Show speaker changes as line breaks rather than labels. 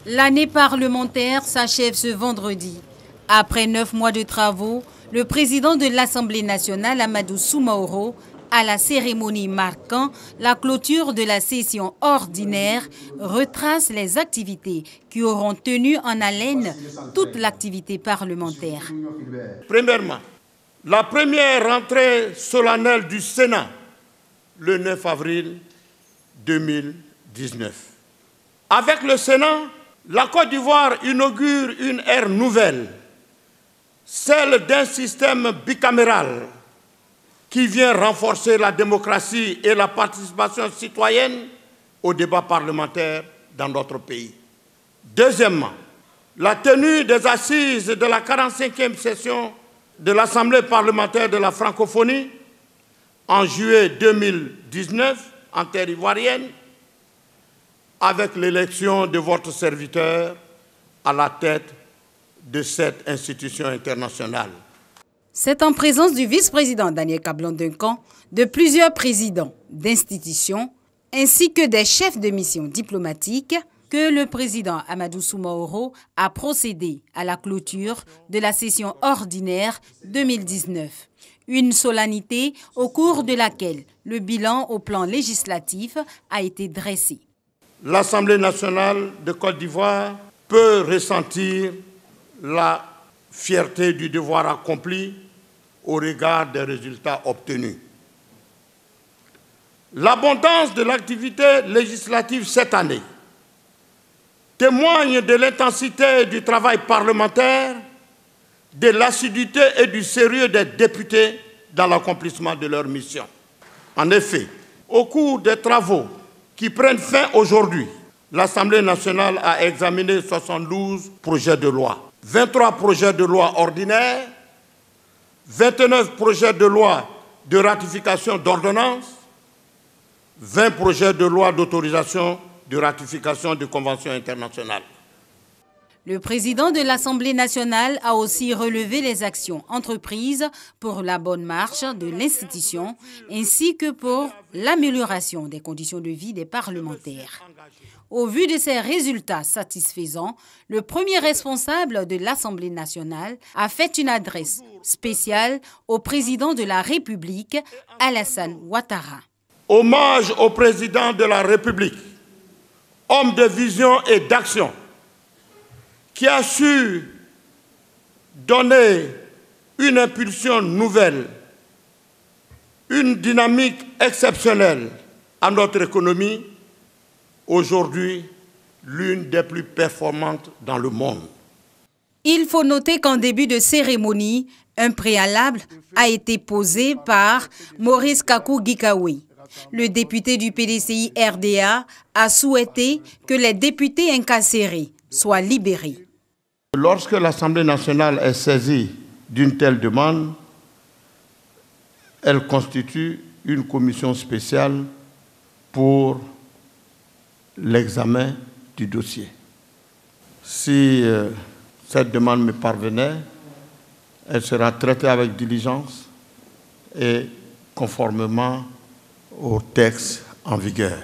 L'année parlementaire s'achève ce vendredi. Après 9 mois de travaux, le président de l'Assemblée nationale, Amadou Soumaoro, à la cérémonie marquant la clôture de la session ordinaire, retrace les activités qui auront tenu en haleine toute l'activité parlementaire.
Premièrement, la première rentrée solennelle du Sénat, le 9 avril 2019. Avec le Sénat, la Côte d'Ivoire inaugure une ère nouvelle, celle d'un système bicaméral qui vient renforcer la démocratie et la participation citoyenne au débat parlementaire dans notre pays. Deuxièmement, la tenue des assises de la 45e session de l'Assemblée parlementaire de la francophonie en juillet 2019 en terre ivoirienne, avec l'élection de votre serviteur à la tête de cette institution internationale.
C'est en présence du vice-président Daniel Kablan-Duncan, de plusieurs présidents d'institutions, ainsi que des chefs de mission diplomatiques, que le président Amadou Soumaoro a procédé à la clôture de la session ordinaire 2019. Une solennité au cours de laquelle le bilan au plan législatif a été dressé.
L'Assemblée nationale de Côte d'Ivoire peut ressentir la fierté du devoir accompli au regard des résultats obtenus. L'abondance de l'activité législative cette année témoigne de l'intensité du travail parlementaire, de l'assiduité et du sérieux des députés dans l'accomplissement de leur mission. En effet, au cours des travaux qui prennent fin aujourd'hui, l'Assemblée nationale a examiné 72 projets de loi, 23 projets de loi ordinaires, 29 projets de loi de ratification d'ordonnances, 20 projets de loi d'autorisation de ratification de conventions internationales.
Le président de l'Assemblée nationale a aussi relevé les actions entreprises pour la bonne marche de l'institution ainsi que pour l'amélioration des conditions de vie des parlementaires. Au vu de ces résultats satisfaisants, le premier responsable de l'Assemblée nationale a fait une adresse spéciale au président de la République, Alassane Ouattara.
Hommage au président de la République, homme de vision et d'action, qui a su donner une impulsion nouvelle, une dynamique exceptionnelle à notre économie, aujourd'hui l'une des plus performantes dans le monde.
Il faut noter qu'en début de cérémonie, un préalable a été posé par Maurice Kakou-Gikawe. Le député du PDCI RDA a souhaité que les députés incarcérés soient libérés.
Lorsque l'Assemblée nationale est saisie d'une telle demande, elle constitue une commission spéciale pour l'examen du dossier. Si cette demande me parvenait, elle sera traitée avec diligence et conformément au texte en vigueur.